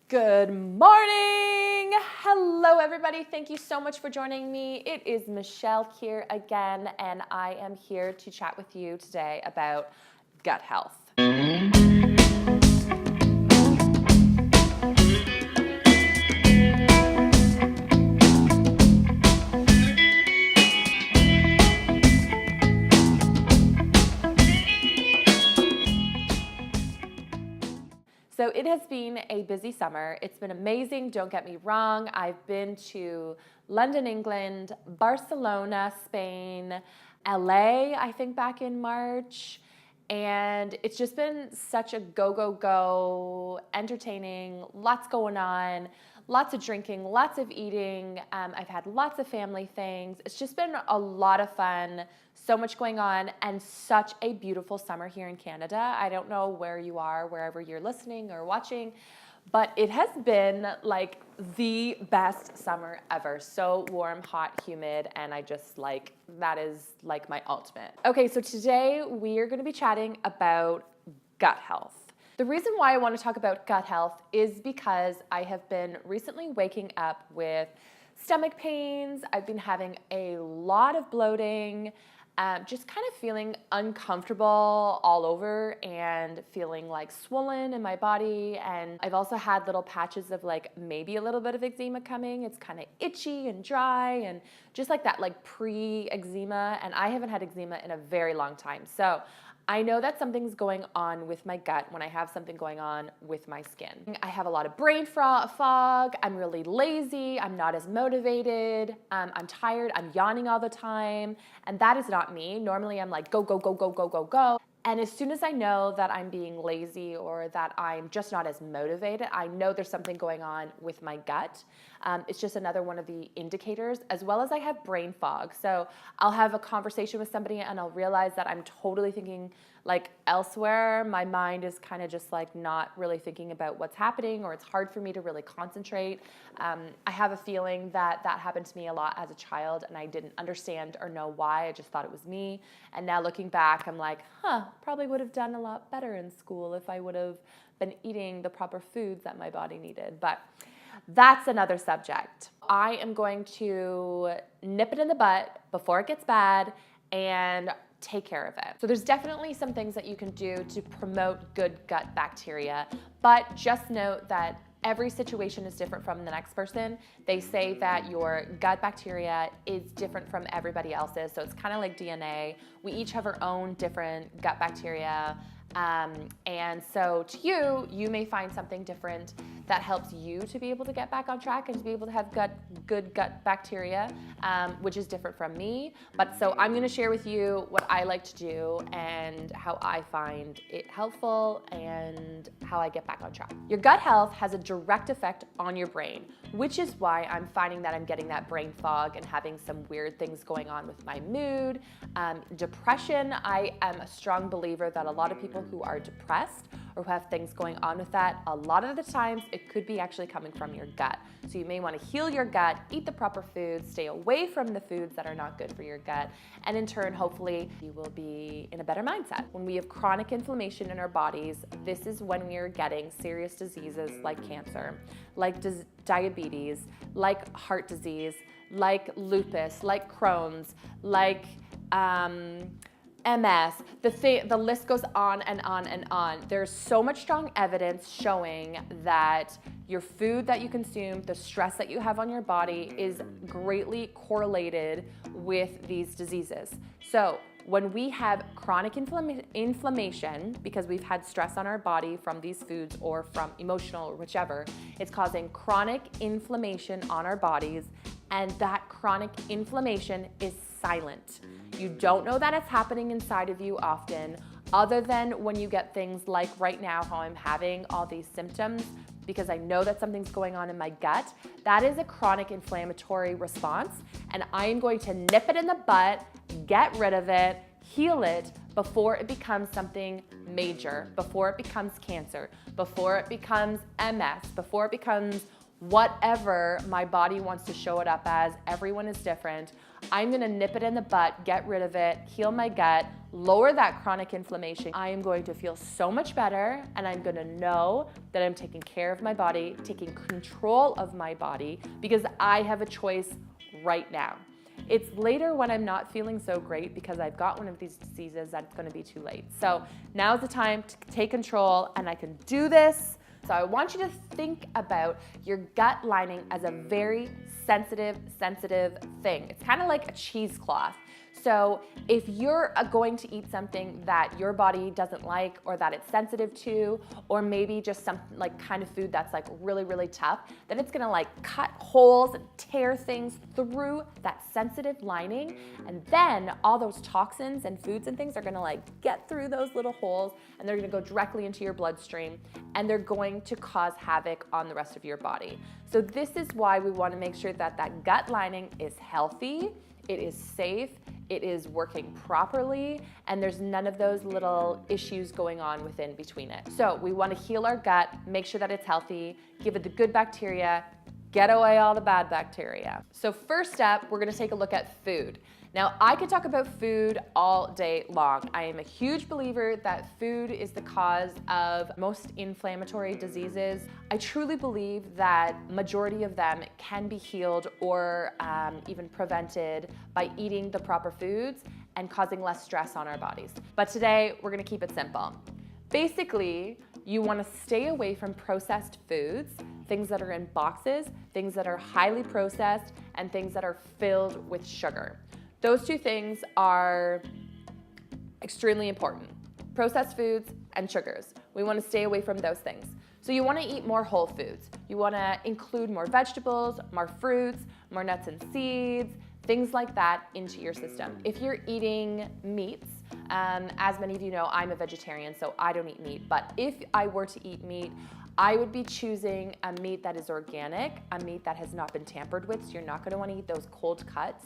Good morning! Hello, everybody. Thank you so much for joining me. It is Michelle here again, and I am here to chat with you today about gut health. So it has been a busy summer. It's been amazing, don't get me wrong. I've been to London, England, Barcelona, Spain, LA, I think back in March. And it's just been such a go, go, go, entertaining, lots going on, lots of drinking, lots of eating. I've had lots of family things. It's just been a lot of fun, so much going on, and such a beautiful summer here in Canada. I don't know where you are, wherever you're listening or watching, but it has been like the best summer ever. So warm, hot, humid, and I just that is like my ultimate. Okay, so today we are going to be chatting about gut health. The reason why I want to talk about gut health is because I have been recently waking up with stomach pains. I've been having a lot of bloating, just kind of feeling uncomfortable all over and feeling like swollen in my body. And I've also had little patches of maybe a little bit of eczema coming. It's kind of itchy and dry and just like that, like pre-eczema. And I haven't had eczema in a very long time. So I know that something's going on with my gut when I have something going on with my skin. I have a lot of brain fog. I'm really lazy. I'm not as motivated. I'm tired. I'm yawning all the time. And that is not me. Normally I'm like, go, go, go, go, go, go, go. And as soon as I know that I'm being lazy or that I'm just not as motivated, I know there's something going on with my gut. It's just another one of the indicators, as well as I have brain fog. So I'll have a conversation with somebody and I'll realize that I'm totally thinking elsewhere. My mind is kind of just not really thinking about what's happening, or it's hard for me to really concentrate. I have a feeling that happened to me a lot as a child, and I didn't understand or know why. I just thought it was me. And now looking back, I'm like, probably would have done a lot better in school if I would have been eating the proper foods that my body needed. But that's another subject. I am going to nip it in the butt before it gets bad and take care of it. So there's definitely some things that you can do to promote good gut bacteria, but just note that every situation is different from the next person. They say that your gut bacteria is different from everybody else's, so it's kind of like DNA. We each have our own different gut bacteria. And so to you may find something different that helps you to be able to get back on track and to be able to have good gut bacteria, which is different from me. But so I'm going to share with you what I like to do and how I find it helpful and how I get back on track. Your gut health has a direct effect on your brain, which is why I'm finding that I'm getting that brain fog and having some weird things going on with my mood. Depression, I am a strong believer that a lot of people who are depressed or who have things going on with that, a lot of the times it could be actually coming from your gut. So you may want to heal your gut, eat the proper foods, stay away from the foods that are not good for your gut, and in turn, hopefully, you will be in a better mindset. When we have chronic inflammation in our bodies, this is when we are getting serious diseases like cancer, like diabetes, like heart disease, like lupus, like Crohn's, like MS, the list goes on and on and on. There's so much strong evidence showing that your food that you consume, the stress that you have on your body is greatly correlated with these diseases. So when we have chronic inflammation, because we've had stress on our body from these foods or from emotional or whichever, it's causing chronic inflammation on our bodies, and that chronic inflammation is silent. You don't know that it's happening inside of you often, other than when you get things like right now, how I'm having all these symptoms because I know that something's going on in my gut. That is a chronic inflammatory response, and I am going to nip it in the butt, get rid of it, heal it before it becomes something major, before it becomes cancer, before it becomes MS, before it becomes whatever my body wants to show it up as. Everyone is different. I'm gonna nip it in the butt, get rid of it, heal my gut, lower that chronic inflammation. I am going to feel so much better, and I'm gonna know that I'm taking care of my body, taking control of my body, because I have a choice right now. It's later when I'm not feeling so great because I've got one of these diseases that it's gonna be too late. So now's the time to take control, and I can do this. So I want you to think about your gut lining as a very sensitive thing. It's kind of like a cheesecloth. So if you're going to eat something that your body doesn't like, or that it's sensitive to, or maybe just some like kind of food that's like really tough, then it's gonna like cut holes and tear things through that sensitive lining. And then all those toxins and foods and things are gonna like get through those little holes, and they're gonna go directly into your bloodstream, and they're going to cause havoc on the rest of your body. So this is why we wanna make sure that that gut lining is healthy, it is safe, it is working properly, and there's none of those little issues going on within between it. So we want to heal our gut, make sure that it's healthy, give it the good bacteria, get away all the bad bacteria. So first step, we're going to take a look at food. Now, I could talk about food all day long. I am a huge believer that food is the cause of most inflammatory diseases. I truly believe that majority of them can be healed or even prevented by eating the proper foods and causing less stress on our bodies. But today, we're gonna keep it simple. Basically, you wanna stay away from processed foods, things that are in boxes, things that are highly processed, and things that are filled with sugar. Those two things are extremely important. Processed foods and sugars. We want to stay away from those things. So you want to eat more whole foods. You want to include more vegetables, more fruits, more nuts and seeds, things like that into your system. If you're eating meats, as many of you know, I'm a vegetarian, so I don't eat meat. But if I were to eat meat, I would be choosing a meat that is organic, a meat that has not been tampered with, so you're not gonna wanna eat those cold cuts.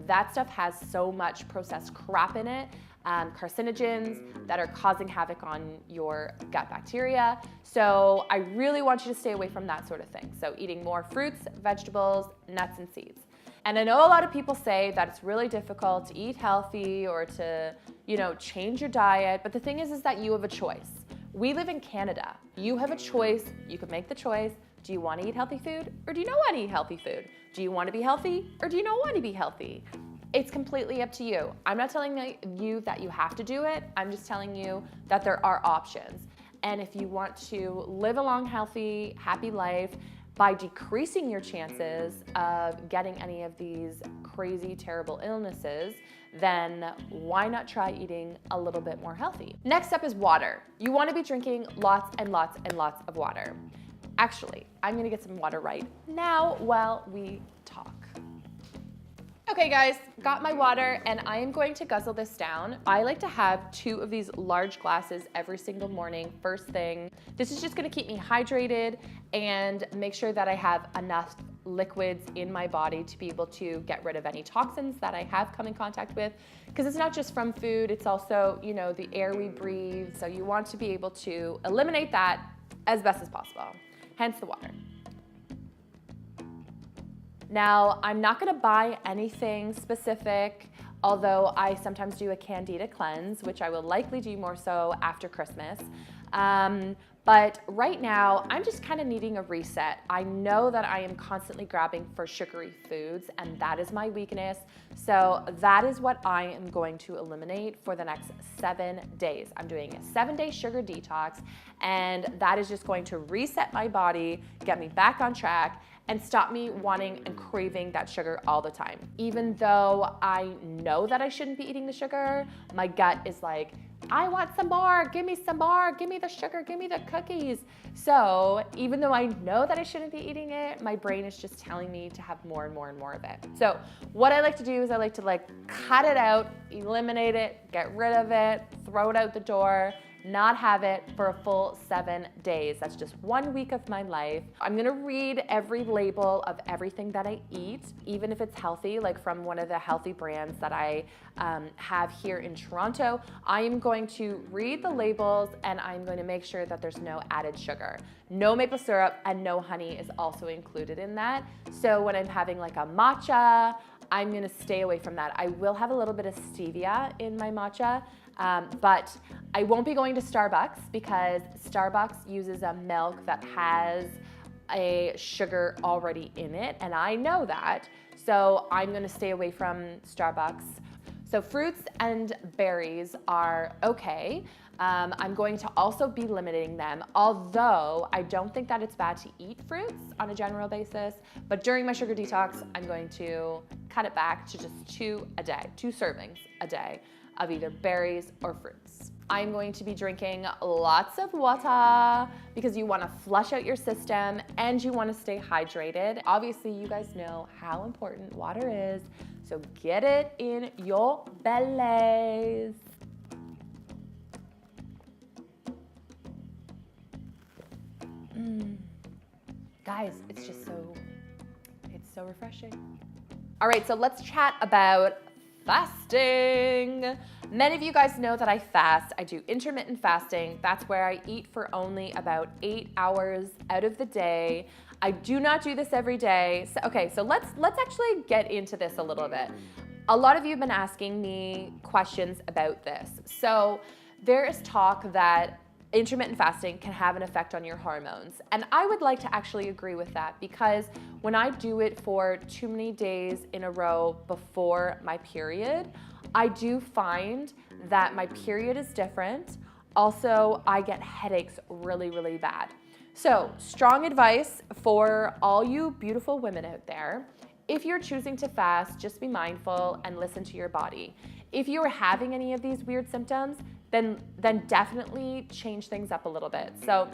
That stuff has so much processed crap in it, carcinogens that are causing havoc on your gut bacteria. So I really want you to stay away from that sort of thing. So eating more fruits, vegetables, nuts and seeds. And I know a lot of people say that it's really difficult to eat healthy or to, change your diet, but the thing is that you have a choice. We live in Canada. You have a choice. You can make the choice. Do you want to eat healthy food, or do you not want to eat healthy food? Do you want to be healthy, or do you not want to be healthy? It's completely up to you. I'm not telling you that you have to do it. I'm just telling you that there are options. And if you want to live a long, healthy, happy life by decreasing your chances of getting any of these crazy, terrible illnesses, then why not try eating a little bit more healthy? Next up is water. You want to be drinking lots and lots and lots of water. Actually, I'm gonna get some water right now while we talk. Okay guys, got my water and I am going to guzzle this down. I like to have 2 of these large glasses every single morning, first thing. This is just gonna keep me hydrated and make sure that I have enough liquids in my body to be able to get rid of any toxins that I have come in contact with. Because it's not just from food, it's also, the air we breathe. So you want to be able to eliminate that as best as possible, hence the water. Now, I'm not gonna buy anything specific, although I sometimes do a Candida cleanse, which I will likely do more so after Christmas. But right now, I'm just kind of needing a reset. I know that I am constantly grabbing for sugary foods, and that is my weakness. So that is what I am going to eliminate for the next 7 days. I'm doing a 7-day sugar detox, and that is just going to reset my body, get me back on track, and stop me wanting and craving that sugar all the time. Even though I know that I shouldn't be eating the sugar, my gut is like, I want some more, give me some more, give me the sugar, give me the cookies. So even though I know that I shouldn't be eating it, my brain is just telling me to have more and more and more of it. So what I like to do is I like to cut it out, eliminate it, get rid of it, throw it out the door, not have it for a full 7 days. That's just 1 week of my life. I'm gonna read every label of everything that I eat, even if it's healthy, like from one of the healthy brands that I have here in Toronto. I am going to read the labels and I'm going to make sure that there's no added sugar. No maple syrup and no honey is also included in that. So when I'm having like a matcha, I'm gonna stay away from that. I will have a little bit of stevia in my matcha, but I won't be going to Starbucks because Starbucks uses a milk that has a sugar already in it, and I know that. So I'm gonna stay away from Starbucks. So fruits and berries are okay. I'm going to also be limiting them, although I don't think that it's bad to eat fruits on a general basis. But during my sugar detox, I'm going to cut it back to just 2 a day, 2 servings a day of either berries or fruits. I'm going to be drinking lots of water because you want to flush out your system and you want to stay hydrated. Obviously, you guys know how important water is, so get it in your bellies. Guys, it's so refreshing. All right, so let's chat about fasting. Many of you guys know that I fast. I do intermittent fasting. That's where I eat for only about 8 hours out of the day. I do not do this every day. So let's actually get into this a little bit. A lot of you have been asking me questions about this. So there is talk that intermittent fasting can have an effect on your hormones. And I would like to actually agree with that because when I do it for too many days in a row before my period, I do find that my period is different. Also, I get headaches really, really bad. So, strong advice for all you beautiful women out there. If you're choosing to fast, just be mindful and listen to your body. If you are having any of these weird symptoms, then definitely change things up a little bit. So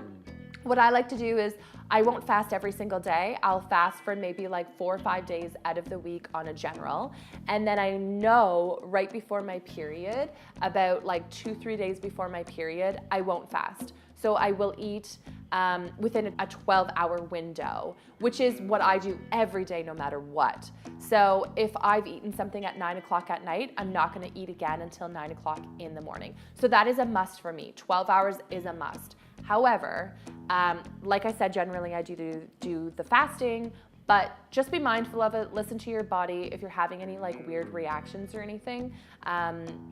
what I like to do is I won't fast every single day. I'll fast for maybe like 4 or 5 days out of the week on a general. And then I know right before my period, about like 2-3 days before my period, I won't fast. So I will eat within a 12-hour window, which is what I do every day no matter what. So if I've eaten something at 9 o'clock at night, I'm not gonna eat again until 9 o'clock in the morning. So that is a must for me. 12 hours is a must. However, like I said, generally I do the fasting, but just be mindful of it. Listen to your body. If you're having any like weird reactions or anything,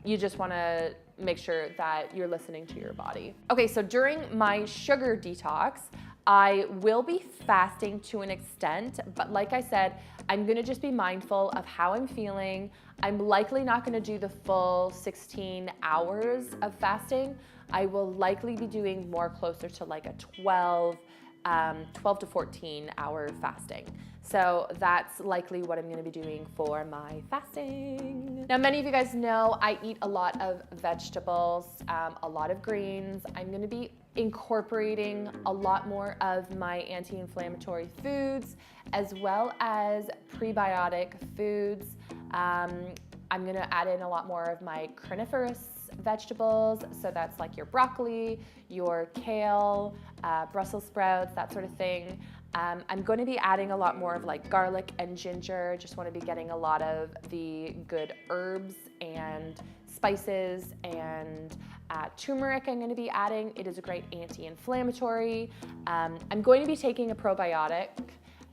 you just wanna make sure that you're listening to your body. Okay, so during my sugar detox, I will be fasting to an extent, but like I said, I'm gonna just be mindful of how I'm feeling. I'm likely not gonna do the full 16 hours of fasting. I will likely be doing more closer to like a 12 to 14 hour fasting. So that's likely what I'm gonna be doing for my fasting. Now, many of you guys know I eat a lot of vegetables, a lot of greens. I'm gonna be incorporating a lot more of my anti-inflammatory foods as well as prebiotic foods. I'm gonna add in a lot more of my cruciferous vegetables, so that's like your broccoli, your kale, Brussels sprouts, that sort of thing. I'm going to be adding a lot more of like garlic and ginger. Just want to be getting a lot of the good herbs and spices, and turmeric I'm going to be adding. It is a great anti-inflammatory. I'm going to be taking a probiotic.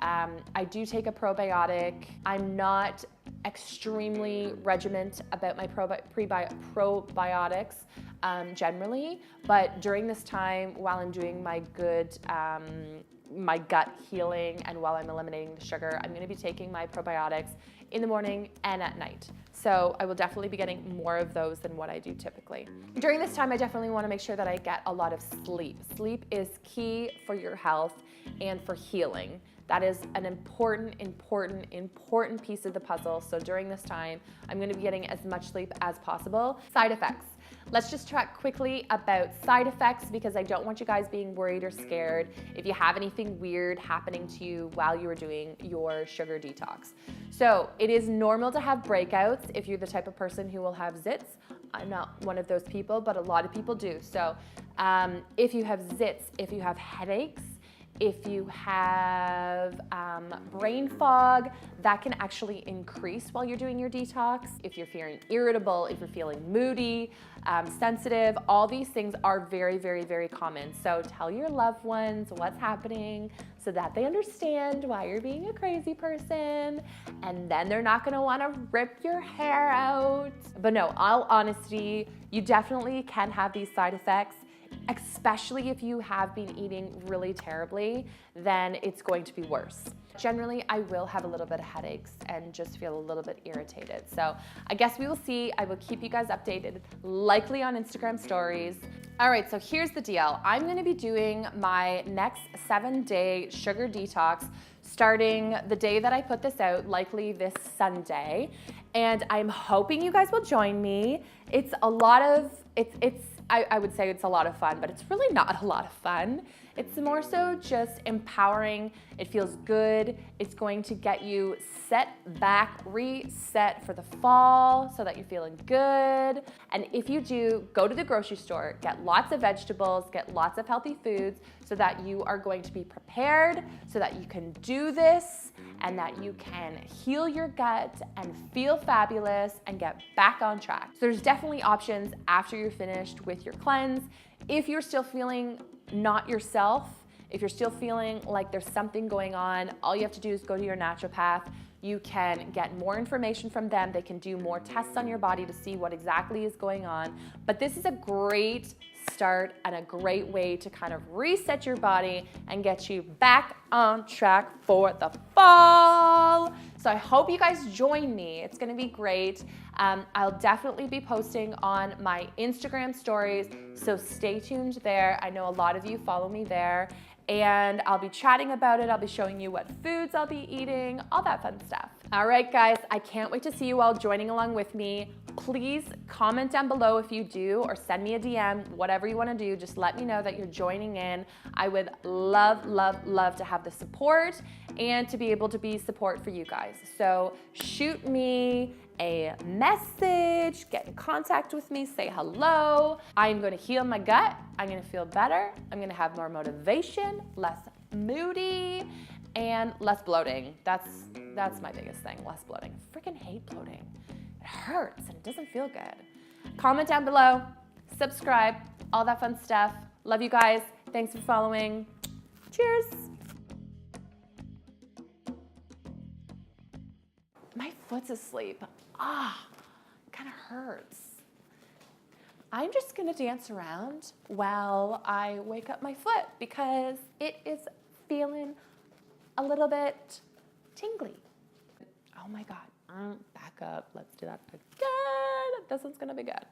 I do take a probiotic. I'm not extremely regiment about my probiotics generally, but during this time, while I'm doing my good my gut healing and while I'm eliminating the sugar, I'm going to be taking my probiotics in the morning and at night. So I will definitely be getting more of those than what I do typically. During this time, I definitely want to make sure that I get a lot of sleep. Sleep is key for your health and for healing. That is an important piece of the puzzle. So during this time, I'm going to be getting as much sleep as possible. Side effects. Let's just talk quickly about side effects because I don't want you guys being worried or scared if you have anything weird happening to you while you are doing your sugar detox. So it is normal to have breakouts if you're the type of person who will have zits. I'm not one of those people, but a lot of people do. So if you have zits, if you have headaches, if you have brain fog, that can actually increase while you're doing your detox. If you're feeling irritable, if you're feeling moody, sensitive, all these things are very, very, very common. So tell your loved ones what's happening so that they understand why you're being a crazy person, and then they're not gonna wanna rip your hair out. But no, all honesty, you definitely can have these side effects, especially if you have been eating really terribly, then it's going to be worse. Generally, I will have a little bit of headaches and just feel a little bit irritated. So I guess we will see. I will keep you guys updated, likely on Instagram stories. All right, so here's the deal. I'm gonna be doing my next 7-day sugar detox starting the day that I put this out, likely this Sunday. And I'm hoping you guys will join me. It's a lot of, I would say it's a lot of fun, but it's really not a lot of fun. It's more so just empowering. It feels good. It's going to get you set back, reset for the fall so that you're feeling good. And if you do, go to the grocery store, get lots of vegetables, get lots of healthy foods so that you are going to be prepared, so that you can do this and that you can heal your gut and feel fabulous and get back on track. So there's definitely options after you're finished with your cleanse. If you're still feeling not yourself, if you're still feeling like there's something going on, all you have to do is go to your naturopath. You can get more information from them. They can do more tests on your body to see what exactly is going on. But this is a great start and a great way to kind of reset your body and get you back on track for the fall. So I hope you guys join me. It's gonna be great. I'll definitely be posting on my Instagram stories, so stay tuned there. I know a lot of you follow me there, and I'll be chatting about it. I'll be showing you what foods I'll be eating, all that fun stuff. All right, guys, I can't wait to see you all joining along with me. Please comment down below if you do, or send me a DM, whatever you want to do. Just let me know that you're joining in. I would love, love, love to have the support and to be able to be support for you guys. So shoot me a message, get in contact with me, say hello. I'm going to heal my gut. I'm going to feel better. I'm going to have more motivation, less moody, and less bloating. That's my biggest thing, less bloating. Freaking hate bloating. It hurts and it doesn't feel good. Comment down below, subscribe, all that fun stuff. Love you guys. Thanks for following. Cheers. My foot's asleep. Kind of hurts. I'm just gonna dance around while I wake up my foot because it is feeling a little bit tingly. Oh my God, back up. Let's do that again. This one's gonna be good.